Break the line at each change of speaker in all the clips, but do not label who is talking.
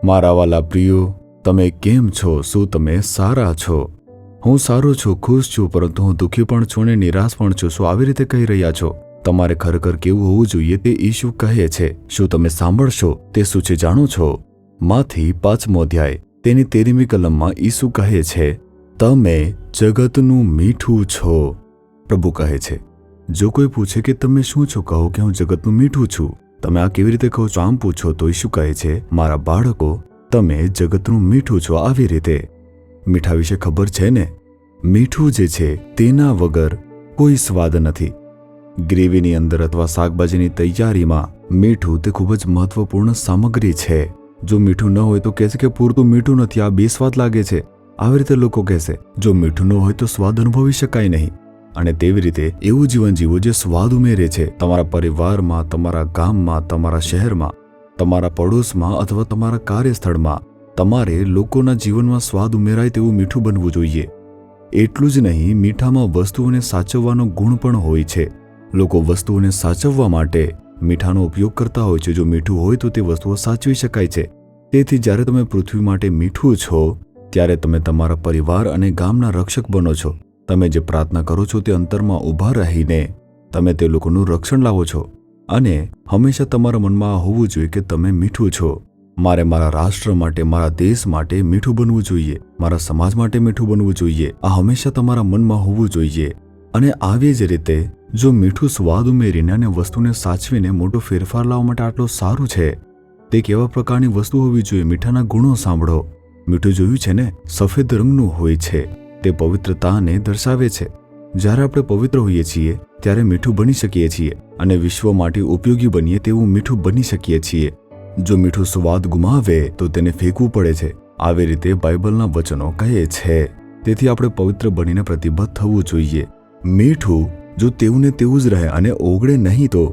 મારા વાલા પ્રિયો, તમે કેમ છો? શું તમે સારા છો? હું સારો છું, ખુશ છું, પરંતુ હું દુઃખી પણ છું અને નિરાશ પણ છું. શું આવી રીતે કહી રહ્યા છો? તમારે ખરેખર કેવું હોવું જોઈએ તે ઈશુ કહે છે. શું તમે સાંભળશો? તે શું છે જાણો છો? માથી 5મો અધ્યાય તેની 13મી કલમમાં ઈસુ કહે છે, તમે જગતનું મીઠું છો. પ્રભુ કહે છે, જો કોઈ પૂછે કે તમે શું છો, કહો કે હું જગતનું મીઠું છું. તમે આ કેવી રીતે કહો છો? આમ પૂછો તો ઈસુ કહે છે, મારા બાળકો, તમે જગતનું મીઠું છો. આવી રીતે મીઠા વિશે ખબર છે ને? મીઠું જે છે તેના વગર કોઈ સ્વાદ નથી. ગ્રેવીની અંદર અથવા શાકભાજીની તૈયારીમાં મીઠું તે ખૂબ જ મહત્વપૂર્ણ સામગ્રી છે. જો મીઠું ન હોય તો કહેશે કે પૂરતું મીઠું નથી, આ બેસ્વાદ લાગે છે. આવી રીતે લોકો કહેશે. જો મીઠું ન હોય તો સ્વાદ અનુભવી શકાય નહીં. અને તેવી રીતે એવું જીવન જીવો જે સ્વાદ ઉમેરે છે. તમારા પરિવારમાં, તમારા ગામમાં, તમારા શહેરમાં, તમારા પડોશમાં અથવા તમારા કાર્યસ્થળમાં તમારે લોકોના જીવનમાં સ્વાદ ઉમેરાય તેવું મીઠું બનવું જોઈએ. એટલું જ નહીં, મીઠામાં વસ્તુઓને સાચવવાનો ગુણ પણ હોય છે. લોકો વસ્તુઓને સાચવવા માટે મીઠાનો ઉપયોગ કરતા હોય છે. જો મીઠું હોય તો તે વસ્તુઓ સાચવી શકાય છે. તેથી જ્યારે તમે પૃથ્વી માટે મીઠું છો, ત્યારે તમે તમારા પરિવાર અને ગામના રક્ષક બનો છો. તમે જે પ્રાર્થના કરો છો તે અંતરમાં ઊભા રહીને તમે તે લોકોનું રક્ષણ લાવો છો. અને હંમેશા તમારા મનમાં હોવું જોઈએ કે તમે મીઠું છો. મારે મારા રાષ્ટ્ર માટે, મારા દેશ માટે મીઠું બનવું જોઈએ. મારા સમાજ માટે મીઠું બનવું જોઈએ. આ હંમેશા તમારા મનમાં હોવું જોઈએ. અને આવી જ રીતે જો મીઠું સ્વાદ ઉમેરીને અને વસ્તુને સાચવીને મોટો ફેરફાર લાવવા માટે આટલું સારું છે, તે કેવા પ્રકારની વસ્તુ હોવી જોઈએ? મીઠાના ગુણો સાંભળો. મીઠું જોયું છે ને, સફેદ રંગનું હોય છે. તે પવિત્રતાને દર્શાવે છે. જ્યારે આપણે પવિત્ર હોઈએ છીએ ત્યારે મીઠું બની શકીએ છીએ અને વિશ્વ માટે ઉપયોગી બનીએ તેવું મીઠું બની શકીએ છીએ. જો મીઠું સ્વાદ ગુમાવે તો તેને ફેંકવું પડે છે. આવી રીતે બાઇબલના વચનો કહે છે. તેથી આપણે પવિત્ર બનીને પ્રતિબદ્ધ થવું જોઈએ. મીઠું જો તેવું ને તેવું જ રહે અને ઓગળે નહીં તો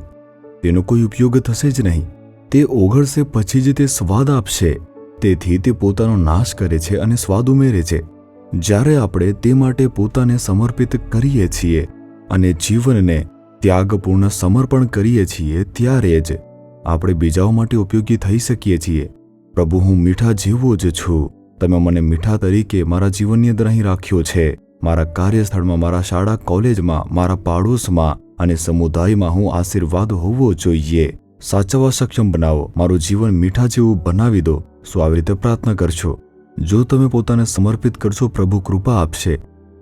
તેનો કોઈ ઉપયોગ થશે જ નહીં. તે ઓગળશે પછી જ તે સ્વાદ આપશે. તેથી તે પોતાનો નાશ કરે છે અને સ્વાદ ઉમેરે છે. જ્યારે આપણે તે માટે પોતાને સમર્પિત કરીએ છીએ અને જીવનને ત્યાગપૂર્ણ સમર્પણ કરીએ છીએ, ત્યારે જ આપણે બીજાઓ માટે ઉપયોગી થઈ શકીએ છીએ. પ્રભુ, હું મીઠા જેવો જ છું. તમે મને મીઠા તરીકે મારા જીવનની અંદર અહીં રાખ્યો છે. મારા કાર્યસ્થળમાં, મારા શાળા કોલેજમાં, મારા પાડોશમાં અને સમુદાયમાં હું આશીર્વાદ હોવો જોઈએ. સાચવવા સક્ષમ બનાવો. મારું જીવન મીઠા જેવું બનાવી દો. શું આવી રીતે પ્રાર્થના કરશો? જો તમે પોતાને સમર્પિત કરશો, પ્રભુ કૃપા આપશે.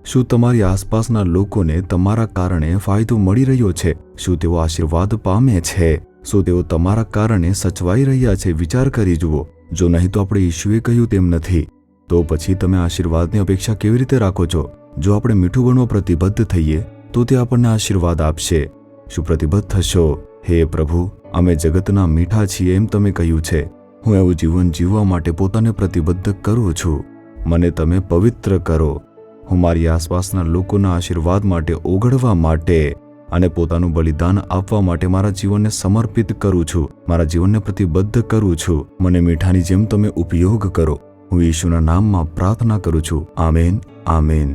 શું તમારી આસપાસના લોકોને તમારા કારણે ફાયદો મળી રહ્યો છે? શું તેઓ આશીર્વાદ પામે છે? શું તેઓ તમારા કારણે સચવાઈ રહ્યા છે? વિચાર કરી જુઓ. જો નહીં તો આપણે ઈશુએ કહ્યું તેમ નથી, તો પછી તમે આશીર્વાદની અપેક્ષા કેવી રીતે રાખો છો? જો આપણે મીઠું બનવા પ્રતિબદ્ધ થઈએ તો તે આપણને આશીર્વાદ આપશે. શું પ્રતિબદ્ધ થશો? હે પ્રભુ, અમે જગતના મીઠા છીએ એમ તમે કહ્યું છે. હું એવું જીવન જીવવા માટે પોતાને પ્રતિબદ્ધ કરું છું. મને તમે પવિત્ર કરો. હું મારી આસપાસના લોકોના આશીર્વાદ માટે, ઓગળવા માટે અને પોતાનું બલિદાન આપવા માટે મારા જીવનને સમર્પિત કરું છું. મારા જીવનને પ્રતિબદ્ધ કરું છું. મને મીઠાની જેમ તમે ઉપયોગ કરો. હું ઈશુના નામમાં પ્રાર્થના કરું છું. Amen, amen.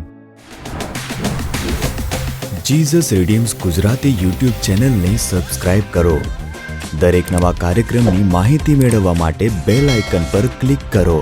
Jesus redeems Gujarati YouTube ચેનલને સબસ્ક્રાઇબ કરો. દરેક નવા કાર્યક્રમની માહિતી મેળવવા માટે બેલ આઇકન પર ક્લિક કરો.